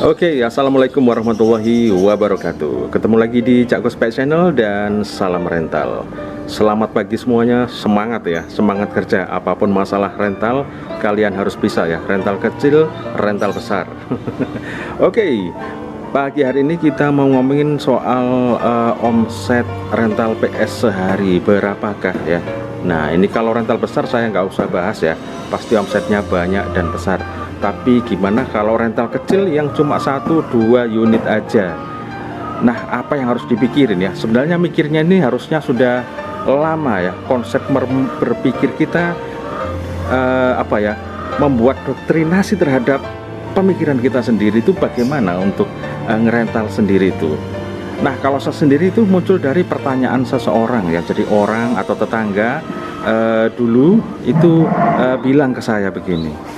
Oke, assalamualaikum warahmatullahi wabarakatuh. Ketemu lagi di Cak Gospek Channel dan salam rental. Selamat pagi semuanya, semangat ya, semangat kerja. Apapun masalah rental, kalian harus bisa ya. Rental kecil, rental besar. Oke, pagi hari ini kita mau ngomongin soal omset rental PS sehari berapakah ya. Nah, ini kalau rental besar saya nggak usah bahas ya, pasti omsetnya banyak dan besar. Tapi gimana kalau rental kecil yang cuma 1-2 unit aja? Nah, apa yang harus dipikirin ya? Sebenarnya mikirnya ini harusnya sudah lama ya. Konsep berpikir kita membuat doktrinasi terhadap pemikiran kita sendiri itu bagaimana untuk ngerental sendiri itu. Nah, kalau saya sendiri itu muncul dari pertanyaan seseorang ya. Jadi orang atau tetangga dulu itu bilang ke saya begini.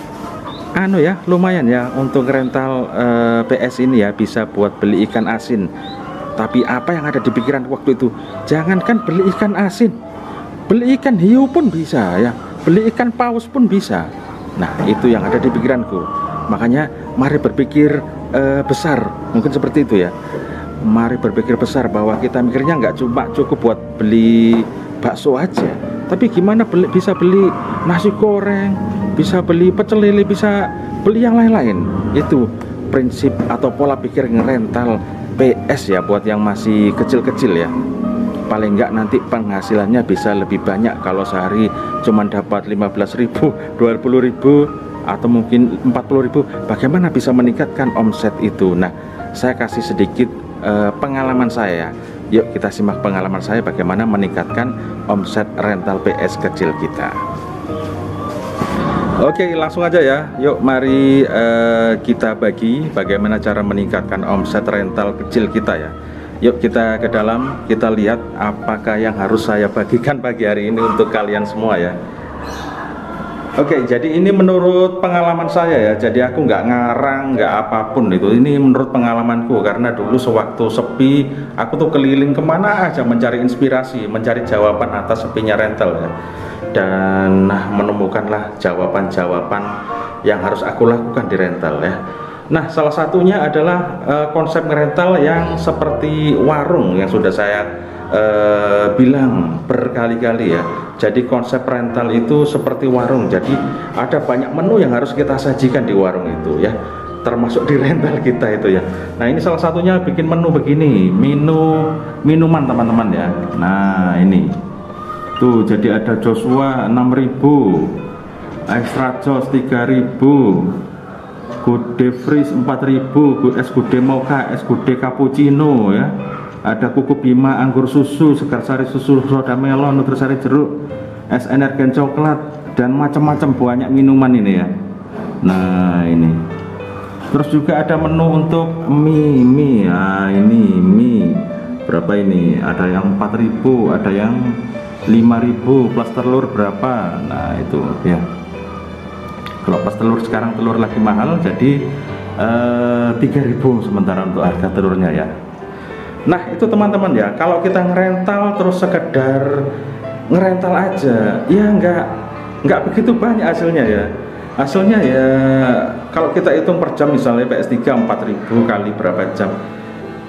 Lumayan ya untuk rental PS ini ya, bisa buat beli ikan asin. Tapi apa yang ada di pikiran waktu itu, jangankan beli ikan asin, beli ikan hiu pun bisa ya, beli ikan paus pun bisa. Nah, itu yang ada di pikiranku. Makanya mari berpikir besar, mungkin seperti itu ya. Mari berpikir besar, bahwa kita mikirnya nggak cuma cukup buat beli bakso aja, tapi gimana bisa beli nasi goreng, bisa beli pecel lele, bisa beli yang lain-lain. Itu prinsip atau pola pikir ngerental PS ya, buat yang masih kecil-kecil ya. Paling enggak nanti penghasilannya bisa lebih banyak. Kalau sehari cuma dapat 15.000, 20.000 atau mungkin 40.000, bagaimana bisa meningkatkan omset itu? Nah, saya kasih sedikit pengalaman saya. Yuk kita simak pengalaman saya bagaimana meningkatkan omset rental PS kecil kita. Oke, langsung aja ya. Yuk mari kita bagi bagaimana cara meningkatkan omset rental kecil kita ya. Yuk kita ke dalam, kita lihat apakah yang harus saya bagikan pagi hari ini untuk kalian semua ya. Oke, jadi ini menurut pengalaman saya ya. Jadi aku nggak ngarang, nggak apapun itu. Ini menurut pengalamanku, karena dulu sewaktu sepi, aku tuh keliling kemana aja mencari inspirasi, mencari jawaban atas sepinya rental ya. Dan menemukanlah jawaban-jawaban yang harus aku lakukan di rental ya. Nah, salah satunya adalah konsep rental yang seperti warung yang sudah saya bilang berkali-kali ya. Jadi konsep rental itu seperti warung. Jadi ada banyak menu yang harus kita sajikan di warung itu ya, termasuk di rental kita itu ya. Nah, ini salah satunya bikin menu begini, minuman teman-teman ya. Nah, ini tuh, jadi ada Joshua 6.000, extra Josh 3.000, Gode Freeze 4.000, es Gode Mocha, es Gode Cappuccino ya. Ada kuku Bima anggur susu, segar sari susu, soda melon, nutrisari jeruk, es energen coklat, dan macam-macam banyak minuman ini ya. Nah, ini terus juga ada menu untuk mie. Nah, ini mie berapa ini? Ada yang 4.000, ada yang 5.000, plus telur berapa? Nah, itu ya. Kalau plus telur sekarang telur lagi mahal, jadi 3.000 sementara untuk harga telurnya ya. Nah, itu teman-teman ya, kalau kita ngerental terus sekedar ngerental aja ya, nggak begitu banyak hasilnya ya. Hasilnya ya, kalau kita hitung per jam misalnya PS3 4.000 kali berapa jam,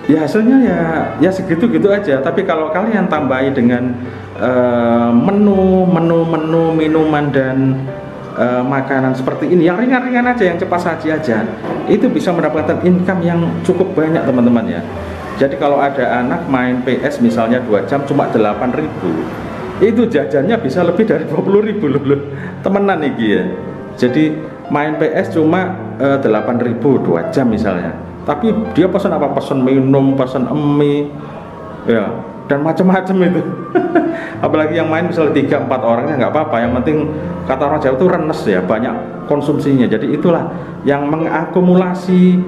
ya hasilnya ya segitu-gitu aja. Tapi kalau kalian tambahi dengan menu minuman dan makanan seperti ini, yang ringan-ringan aja, yang cepat saji aja, itu bisa mendapatkan income yang cukup banyak teman-teman ya. Jadi kalau ada anak main PS misalnya 2 jam cuma 8.000, itu jajannya bisa lebih dari 20.000 loh, temenan nih ya. Jadi main PS cuma 8.000 2 jam misalnya, tapi dia pesan apa? Pesan minum, pesan mie ya, dan macam-macam itu. Apalagi yang main misalnya 3-4 orangnya nggak apa-apa, yang penting kata orang Jawa itu renes ya, banyak konsumsinya. Jadi itulah yang mengakumulasi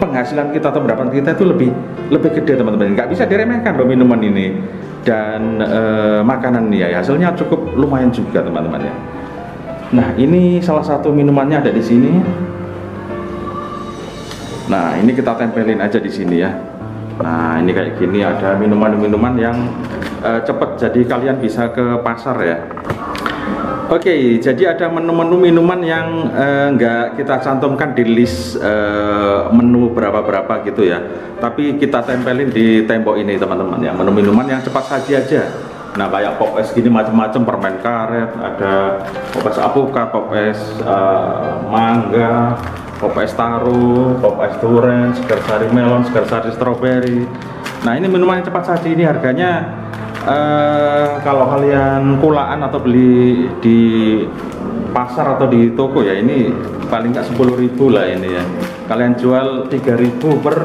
penghasilan kita atau pendapatan kita itu lebih gede teman-teman. Nggak bisa diremehkan loh minuman ini dan makanan ini ya. Hasilnya cukup lumayan juga teman-teman ya. Nah, ini salah satu minumannya ada di sini. Nah, ini kita tempelin aja di sini ya. Nah, ini kayak gini, ada minuman-minuman yang cepet, jadi kalian bisa ke pasar ya. Oke, jadi ada menu-menu minuman yang nggak kita cantumkan di list menu berapa-berapa gitu ya. Tapi kita tempelin di tembok ini teman-teman ya. Menu minuman yang cepat saji aja. Nah kayak pop es gini macam-macam, permen karet, ada pop es alpukat, pop es mangga, pop es taro, pop es durian, segar sari melon, segar sari stroberi. Nah ini minuman yang cepat saji ini harganya kalau kalian kulaan atau beli di pasar atau di toko ya ini paling nggak 10.000 lah ini ya. Kalian jual 3.000 per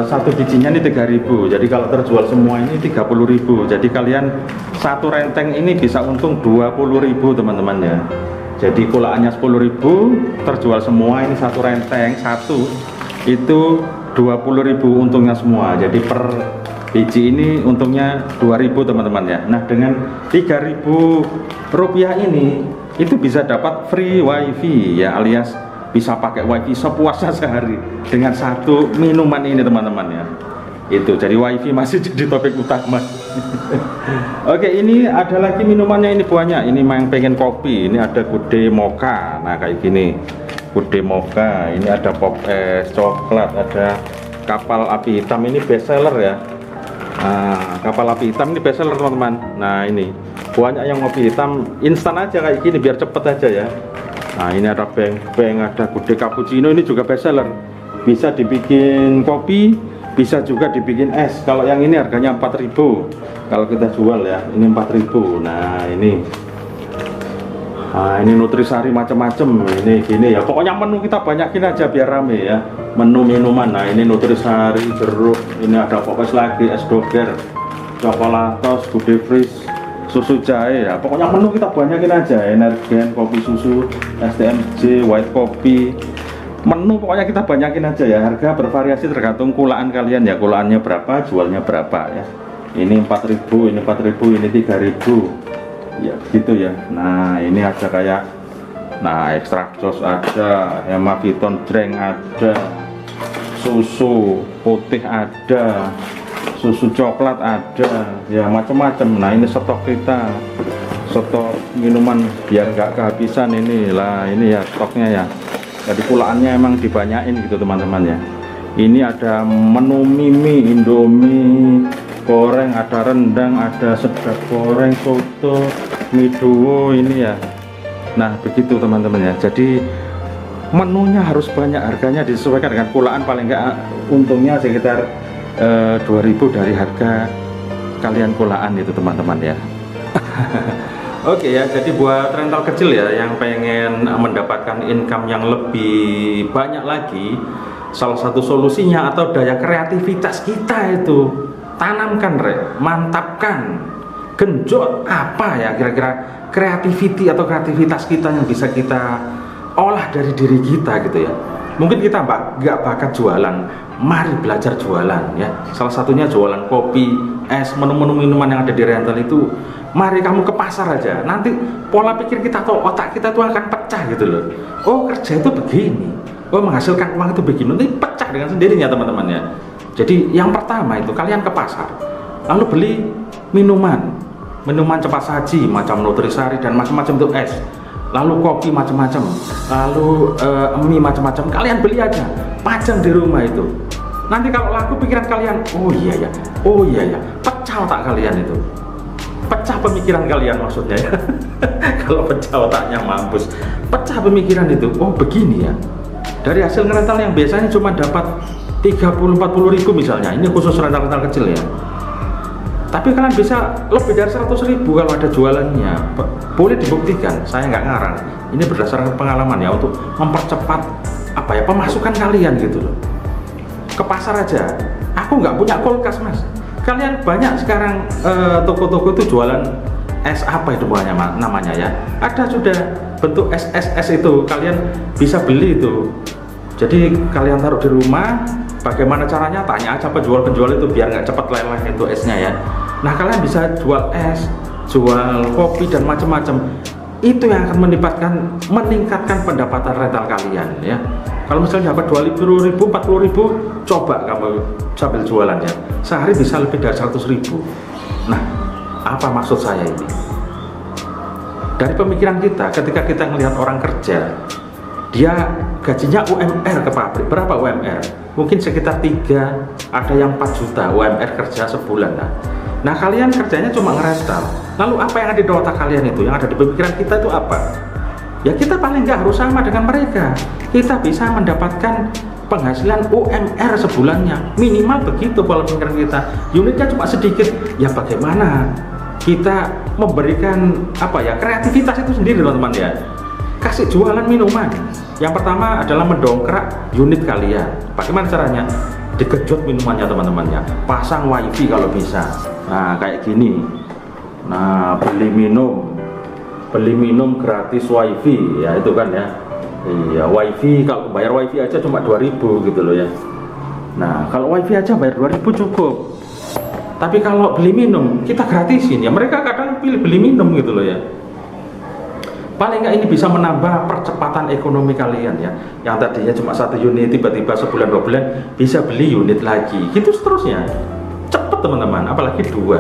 satu bijinya ini 3.000. Jadi kalau terjual semua ini 30.000. Jadi kalian satu renteng ini bisa untung 20.000 teman-teman ya. Jadi kulaannya 10.000, terjual semua ini satu renteng satu itu 20.000 untungnya semua. Jadi per biji ini untungnya 2.000 teman-teman ya. Nah dengan 3.000 rupiah ini itu bisa dapat free wifi ya, alias bisa pakai wifi sepuasnya sehari dengan satu minuman ini teman-teman ya. Itu jadi wifi masih jadi topik utama. Oke, ini ada lagi minumannya, ini banyak. Ini yang pengen kopi, ini ada Gude Mocha. Nah kayak gini Gude Mocha, ini ada pop es coklat, ada kapal api hitam, ini best seller ya. Nah, kapal api hitam ini best seller teman-teman. Nah ini banyak yang ngopi hitam instan aja kayak gini biar cepet aja ya. Nah ini ada beng, ada Gude cappuccino, ini juga best seller. Bisa dibikin kopi, bisa juga dibikin es. Kalau yang ini harganya 4.000 kalau kita jual ya, ini 4.000. Nah ini nutrisari macam-macam, ini gini ya. Pokoknya menu kita banyakin aja biar rame ya. Menu minuman, nah ini nutrisari, jeruk, ini ada pop es lagi, es doger, coklatos, Gude freeze, susu jahe ya. Pokoknya menu kita banyakin aja, energen, kopi susu, STMJ, white coffee. Menu pokoknya kita banyakin aja ya. Harga bervariasi tergantung kulaan kalian ya, kulaannya berapa, jualnya berapa ya. Ini 4.000, ini 4.000, ini 3.000 ya gitu ya. Nah ini ada kayak extra jos ada, hemaviton drink ada, susu putih ada, susu coklat ada ya, macam-macam. Nah ini stok kita, stok minuman biar nggak kehabisan ini lah, ini ya stoknya ya. Jadi kulaannya emang dibanyain gitu teman-teman ya. Ini ada menu mie, indomie goreng, ada rendang, ada sedap goreng, soto, mie duo ini ya. Nah begitu teman-teman ya. Jadi menunya harus banyak, harganya disesuaikan dengan kulaan, paling enggak untungnya sekitar 2.000 dari harga kalian kulaan itu teman-teman ya. Oke ya, jadi buat rental kecil ya yang pengen mendapatkan income yang lebih banyak lagi, salah satu solusinya atau daya kreativitas kita itu tanamkan, mantapkan, genjot apa ya kira-kira kreativiti atau kreativitas kita yang bisa kita olah dari diri kita gitu ya. Mungkin kita nggak bakat jualan, mari belajar jualan ya. Salah satunya jualan kopi, es, menu-menu minuman yang ada di rental itu. Mari kamu ke pasar aja, nanti pola pikir kita atau otak kita tuh akan pecah gitu loh. Oh kerja itu begini, oh menghasilkan uang itu begini, nanti pecah dengan sendirinya teman-teman ya. Jadi yang pertama itu kalian ke pasar, lalu beli minuman cepat saji macam nutrisari dan macam-macam itu es, lalu kopi macam-macam, lalu mie macam-macam, kalian beli aja, pajang di rumah itu. Nanti kalau laku pikiran kalian, oh iya ya, pecah otak kalian itu. Pecah pemikiran kalian maksudnya ya. Kalau pecah otaknya mampus, pecah pemikiran itu. Oh begini ya, dari hasil rental yang biasanya cuma dapat 30-40 ribu misalnya, ini khusus rental-rental kecil ya, tapi kalian bisa lebih dari 100 ribu kalau ada jualannya. Boleh dibuktikan, saya nggak ngarang, ini berdasarkan pengalaman ya, untuk mempercepat apa ya pemasukan kalian gitu loh. Ke pasar aja, aku nggak punya kulkas mas, kalian banyak sekarang toko-toko itu jualan es apa itu namanya ya, ada sudah bentuk es itu, kalian bisa beli itu. Jadi kalian taruh di rumah, bagaimana caranya tanya aja penjual-penjual itu biar nggak cepat leleh itu esnya ya. Nah kalian bisa jual es, jual kopi dan macam-macam, itu yang akan meningkatkan pendapatan rental kalian ya. Kalau misalnya dapat 20.000, 40.000, coba kamu sambil jualan ya, sehari bisa lebih dari 100.000. Nah apa maksud saya ini? dari pemikiran kita, ketika kita melihat orang kerja, dia gajinya UMR ke pabrik, berapa UMR? Mungkin sekitar 3, ada yang 4 juta UMR kerja sebulan. Nah kalian kerjanya cuma ngerental. Lalu apa yang ada di otak kalian itu, yang ada di pemikiran kita itu apa? Ya kita paling nggak harus sama dengan mereka. Kita bisa mendapatkan penghasilan UMR sebulannya, minimal begitu pola pemikiran kita. Unitnya cuma sedikit, ya bagaimana kita memberikan apa ya, kreativitas itu sendiri teman-teman ya. Kasih jualan minuman. Yang pertama adalah mendongkrak unit kalian. Bagaimana caranya? Dikejut minumannya teman-teman ya. Pasang wifi kalau bisa. Nah kayak gini. Nah beli minum gratis wifi ya, itu kan ya. Iya, wifi kalau bayar wifi aja cuma 2.000 gitu loh ya. Nah kalau wifi aja bayar 2.000 cukup. Tapi kalau beli minum kita gratisin ya. Mereka kadang pilih beli minum gitu loh ya. Paling nggak ini bisa menambah percepatan ekonomi kalian ya. Yang tadinya cuma 1 unit, tiba-tiba sebulan 2 bulan bisa beli unit lagi. Gitu seterusnya. Cepet teman-teman, apalagi 2,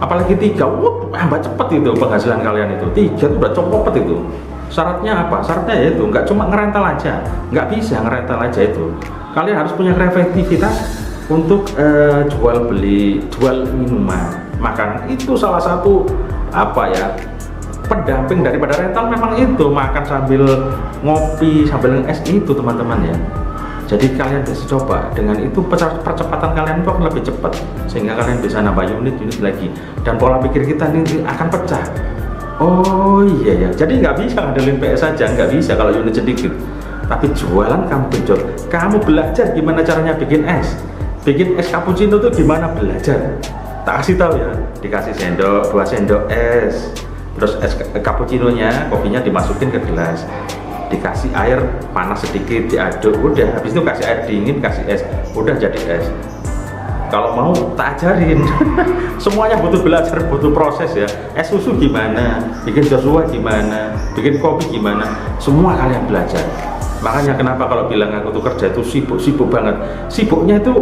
apalagi 3. Tambah cepet itu penghasilan kalian itu. 3 itu udah cepet itu. Syaratnya apa? Syaratnya yaitu nggak cuma ngerental aja. Nggak bisa ngerental aja itu. Kalian harus punya kreativitas untuk jual minuman, makanan. Itu salah satu apa ya, pendamping daripada rental memang itu, makan sambil ngopi sambil es itu teman-teman ya. Jadi kalian bisa coba, dengan itu percepatan kalian itu akan lebih cepat, sehingga kalian bisa nambah unit lagi, dan pola pikir kita ini akan pecah. Oh iya ya, jadi nggak bisa ngandelin PS saja, nggak bisa kalau unit sedikit. Tapi jualan kamu genjot, kamu belajar gimana caranya bikin es cappuccino tuh gimana, belajar. Tak kasih tahu ya, dikasih 2 sendok es. Terus es cappuccino-nya, kopinya dimasukin ke gelas, dikasih air panas sedikit, diaduk, udah. Habis itu kasih air dingin, kasih es, udah jadi es. Kalau mau tak ajarin. Semuanya butuh belajar, butuh proses ya. Es susu gimana, bikin Joshua gimana, bikin kopi gimana, semua kalian belajar. Makanya kenapa kalau bilang aku tuh kerja itu sibuk banget. Sibuknya itu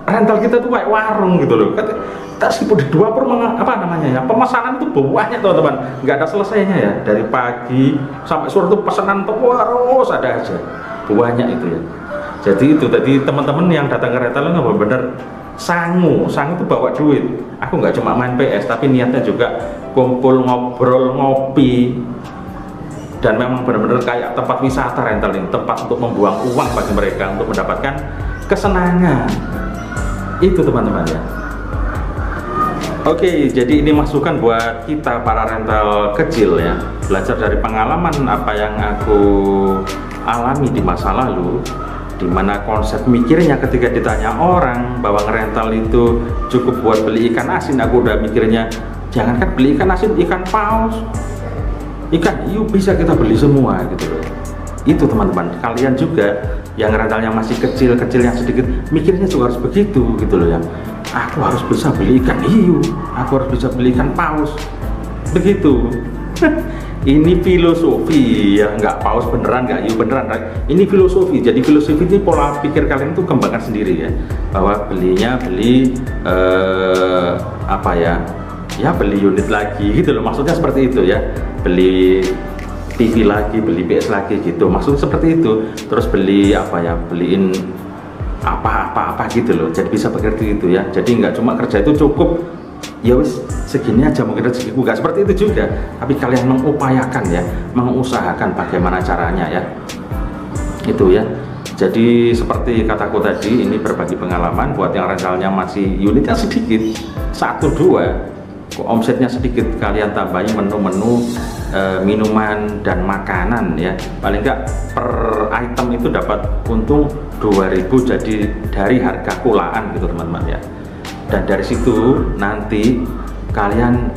rental kita tuh kayak warung gitu loh. Kita sibuk di 24 apa namanya ya, pemesanan itu banyak teman-teman, nggak ada selesainya ya. Dari pagi sampai sore tuh pesanan terus ada aja, banyak itu ya. Jadi itu tadi teman-teman yang datang ke rental itu benar-benar sangu tuh bawa duit. Aku nggak cuma main PS, tapi niatnya juga kumpul, ngobrol, ngopi. Dan memang benar-benar kayak tempat wisata rental ini, tempat untuk membuang uang bagi mereka untuk mendapatkan kesenangan. Itu teman-teman ya. Oke, jadi ini masukan buat kita para rental kecil ya. Belajar dari pengalaman apa yang aku alami di masa lalu, dimana konsep mikirnya ketika ditanya orang bahwa ngerental itu cukup buat beli ikan asin, aku udah mikirnya jangankan beli ikan asin, ikan paus, ikan hiu bisa kita beli semua gitu loh. Itu teman-teman, kalian juga yang rentalnya masih kecil yang sedikit, mikirnya juga harus begitu gitu loh ya. Aku harus bisa beli ikan hiu, aku harus bisa beli ikan paus, begitu. Ini filosofi ya, nggak paus beneran, nggak hiu beneran. Ini filosofi. Jadi filosofi ini pola pikir kalian itu kembangkan sendiri ya, bahwa belinya beli apa ya, ya beli unit lagi gitu loh. Maksudnya seperti itu ya, beli TV lagi, beli PS lagi gitu, maksudnya seperti itu. Terus beli apa ya, beliin apa gitu loh. Jadi bisa begitu gitu ya. Jadi nggak cuma kerja itu cukup ya wis segini aja mungkin rezekiku, nggak seperti itu juga. Tapi kalian mengupayakan ya, mengusahakan bagaimana caranya ya, itu ya. Jadi seperti kataku tadi, ini berbagi pengalaman buat yang rentalnya masih unitnya sedikit, 1-2, kok omsetnya sedikit, kalian tambahin menu-menu minuman dan makanan ya. Paling nggak per item itu dapat untung 2.000, jadi dari harga kulaan gitu teman-teman ya. Dan dari situ nanti kalian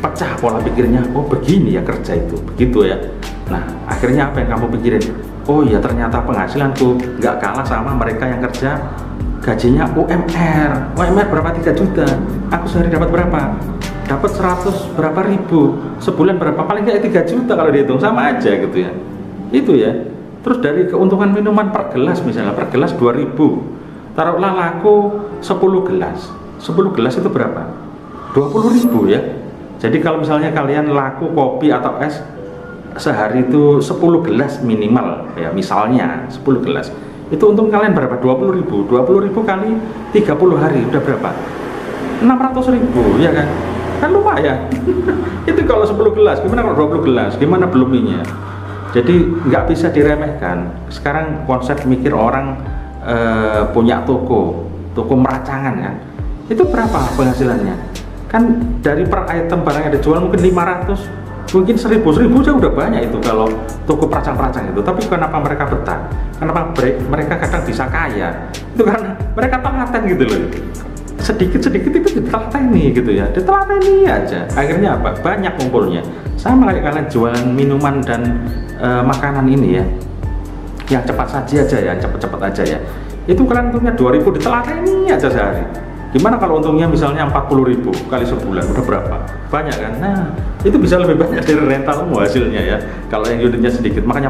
pecah pola pikirnya, oh begini ya kerja itu, begitu ya. Nah akhirnya apa yang kamu pikirin? Oh ya ternyata penghasilanku nggak kalah sama mereka yang kerja gajinya UMR berapa 3 juta, aku sehari dapat berapa? Dapat 100 berapa ribu, sebulan berapa, paling nggak 3 juta kalau dihitung, sama aja gitu ya. Itu ya. Terus dari keuntungan minuman per gelas, misalnya per gelas 2.000, taruhlah laku 10 gelas itu berapa? 20.000 ya. Jadi kalau misalnya kalian laku kopi atau es sehari itu 10 gelas minimal ya, misalnya 10 gelas, itu untung kalian berapa? 20.000. 20.000 kali 30 hari udah berapa? 600.000 ya kan? Kan lumayan. Itu kalau 10 gelas, gimana kalau 20 gelas? Gimana beluminya? Jadi nggak bisa diremehkan. Sekarang konsep mikir orang punya toko meracangan kan, itu berapa penghasilannya? Kan dari per item barang yang dijual mungkin 500, mungkin 1000 aja udah banyak itu kalau toko peracang-peracang itu. Tapi kenapa mereka betah? Kenapa mereka kadang bisa kaya? Itu karena mereka telaten gitu loh. Sedikit-sedikit itu ditelateni gitu ya, ditelateni aja. Akhirnya apa? Banyak kumpulnya. Sama kayak kalian jualan minuman dan makanan ini ya, yang cepat saji aja ya, cepet-cepet aja ya. Itu kalian untungnya 2.000 ditelateni aja sehari. Gimana kalau untungnya misalnya 40.000 kali sebulan, udah berapa? Banyak kan? Nah, itu bisa lebih banyak dari rentalmu hasilnya ya. Kalau yang unitnya sedikit, makanya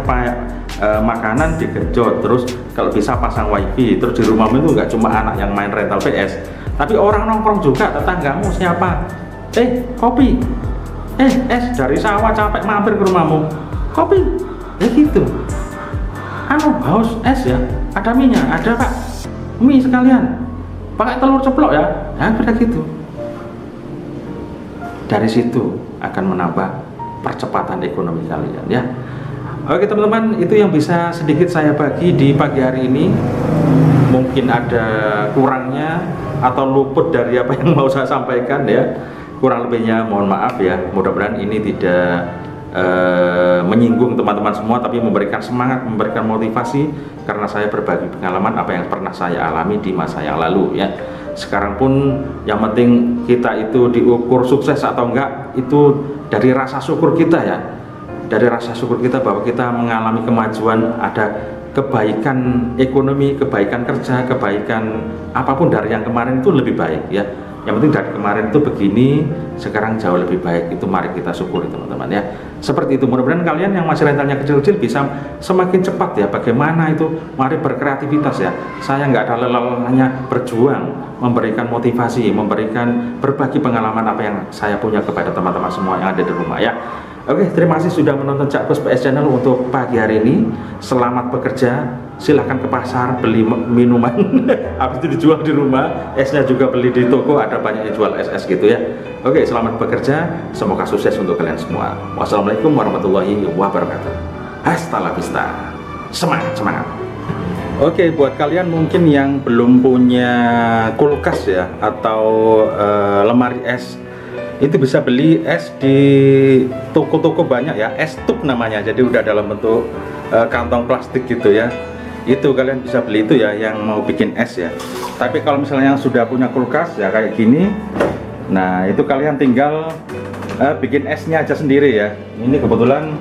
makanan digenjot, terus kalau bisa pasang wifi, terus di rumahmu itu nggak cuma anak yang main rental PS, tapi orang nongkrong juga, tetanggamu siapa? Kopi, es dari sawah capek mampir ke rumahmu, kopi, ya gitu. Haus es ya, ada minyak, ada pak, mie sekalian, pakai telur ceplok ya, udah gitu. Dari situ akan menambah percepatan ekonomi kalian ya. Oke teman-teman, itu yang bisa sedikit saya bagi di pagi hari ini. Mungkin ada kurangnya atau luput dari apa yang mau saya sampaikan ya. Kurang lebihnya mohon maaf ya. Mudah-mudahan ini tidak menyinggung teman-teman semua, tapi memberikan semangat, memberikan motivasi, karena saya berbagi pengalaman apa yang pernah saya alami di masa yang lalu ya. Sekarang pun yang penting kita itu diukur sukses atau enggak itu dari rasa syukur kita ya, dari rasa syukur kita bahwa kita mengalami kemajuan, ada kebaikan ekonomi, kebaikan kerja, kebaikan apapun dari yang kemarin itu lebih baik ya. Yang penting dari kemarin itu begini, sekarang jauh lebih baik. Itu mari kita syukuri teman-teman ya. Seperti itu, mudah-mudahan kalian yang masih rentalnya kecil-kecil bisa semakin cepat ya. Bagaimana itu, mari berkreativitas ya. Saya nggak ada lelah-lelahnya berjuang, memberikan motivasi, memberikan berbagi pengalaman apa yang saya punya kepada teman-teman semua yang ada di rumah ya. Oke, terima kasih sudah menonton Cak Bos PS Channel untuk pagi hari ini. Selamat bekerja. Silahkan ke pasar beli minuman, habis itu dijual di rumah. Esnya juga beli di toko, ada banyak yang jual es gitu ya. Oke, selamat bekerja. Semoga sukses untuk kalian semua. Wassalamualaikum warahmatullahi wabarakatuh. Hasta la vista. Semangat. Oke, buat kalian mungkin yang belum punya kulkas ya atau lemari es, itu bisa beli es di toko-toko banyak ya, es tub namanya. Jadi udah dalam bentuk kantong plastik gitu ya. Itu kalian bisa beli itu ya yang mau bikin es ya. Tapi kalau misalnya yang sudah punya kulkas ya kayak gini, nah itu kalian tinggal bikin esnya aja sendiri ya. Ini kebetulan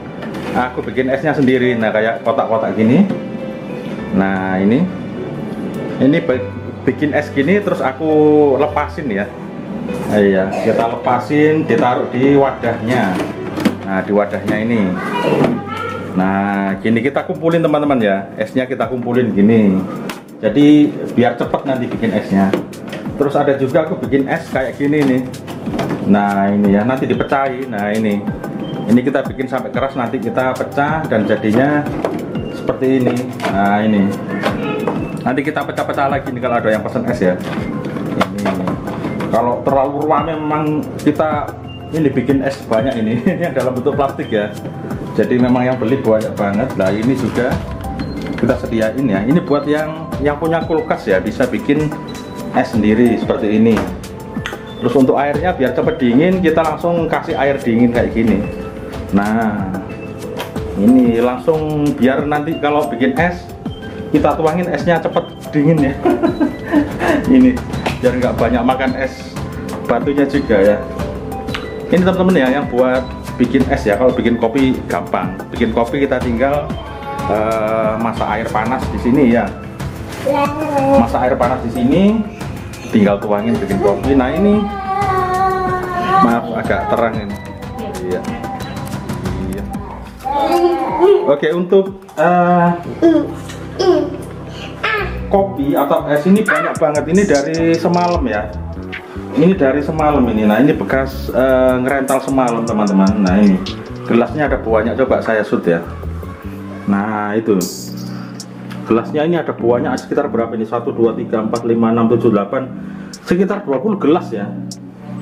aku bikin esnya sendiri. Nah kayak kotak-kotak gini. Nah ini bikin es gini, terus aku lepasin ya. Iya, kita lepasin, ditaruh di wadahnya. Nah di wadahnya ini. Nah gini kita kumpulin teman-teman ya, esnya kita kumpulin gini, jadi biar cepet nanti bikin esnya. Terus ada juga aku bikin es kayak gini nih. Nah ini ya, nanti dipecahin. Nah ini kita bikin sampai keras, nanti kita pecah dan jadinya seperti ini. Nah ini nanti kita pecah-pecah lagi nih kalau ada yang pesan es ya. Ini kalau terlalu ramai memang kita ini bikin es banyak ini yang dalam bentuk plastik ya. Jadi memang yang beli banyak banget. Nah ini juga kita sediain ya. Ini buat yang punya kulkas ya, bisa bikin es sendiri seperti ini. Terus untuk airnya biar cepet dingin, kita langsung kasih air dingin kayak gini. Nah ini langsung biar nanti kalau bikin es kita tuangin esnya cepet dingin ya. Ini biar nggak banyak makan es batunya juga ya. Ini teman-teman ya yang buat bikin es ya. Kalau bikin kopi gampang. Bikin kopi kita tinggal masak air panas di sini ya. Masak air panas di sini, tinggal tuangin bikin kopi. Nah ini, maaf agak terang ini. Iya. Oke, untuk kopi atau es ini banyak banget. Ini dari semalam ya. Ini dari semalam ini. Nah ini bekas ngerental semalam teman-teman. Nah ini gelasnya ada buahnya, coba saya shoot ya. Nah itu gelasnya ini ada buahnya sekitar berapa ini? 1, 2, 3, 4, 5, 6, 7, 8, sekitar 20 gelas ya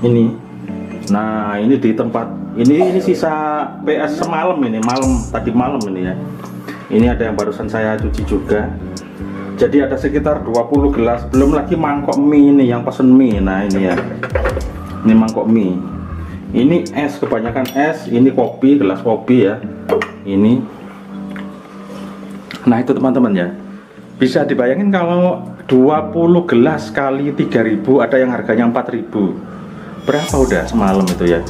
ini. Nah ini di tempat ini sisa PS semalam ini, tadi malam ini ya. Ini ada yang barusan saya cuci juga. Jadi ada sekitar 20 gelas, belum lagi mangkok mie ini yang pesen mie. Nah ini ya, ini mangkok mie, ini es, kebanyakan es, ini kopi, gelas kopi ya ini. Nah itu teman-teman ya, bisa dibayangin kalau 20 gelas kali 3.000, ada yang harganya 4.000, berapa udah semalam itu ya.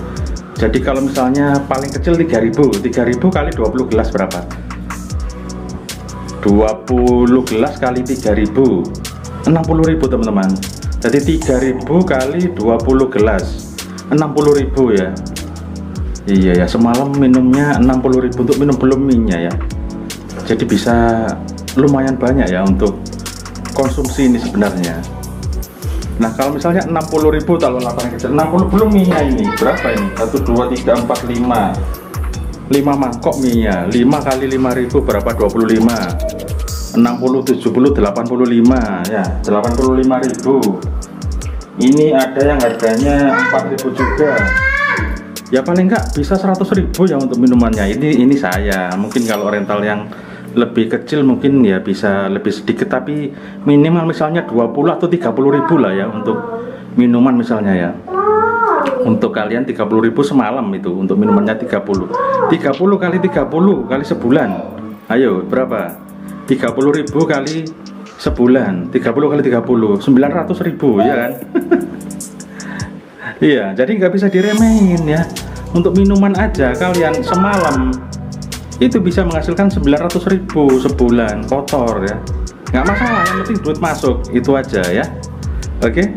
Jadi kalau misalnya paling kecil 3.000 kali 20 gelas berapa? 20 gelas kali 3.000, 60.000 teman-teman. Jadi 3.000 kali 20 gelas 60.000 ya. Iya ya, semalam minumnya 60.000 untuk minum belum minyak ya. Jadi bisa lumayan banyak ya untuk konsumsi ini sebenarnya. Nah kalau misalnya 60.000 kalau lapangan kecil, 60 belum minyak ini berapa ini? 1, 2, 3, 4, 5 mangkok minyak, 5 kali 5.000 berapa? 25, 60, 70, 85 ya, 85.000. Ini ada yang harganya 4.000 juga ya, paling enggak bisa 100.000 ya untuk minumannya. Ini saya, mungkin kalau rental yang lebih kecil mungkin ya bisa lebih sedikit, tapi minimal misalnya 20 atau 30.000 lah ya untuk minuman misalnya ya. Untuk kalian 30.000 semalam itu untuk minumannya 30 kali 30 kali sebulan, ayo berapa? 30.000 kali sebulan, 30 kali 30, 900.000 ya kan. Iya, jadi nggak bisa diremehin ya. Untuk minuman aja kalian semalam itu bisa menghasilkan 900.000 sebulan kotor ya, nggak masalah, yang penting duit masuk, itu aja ya. Oke.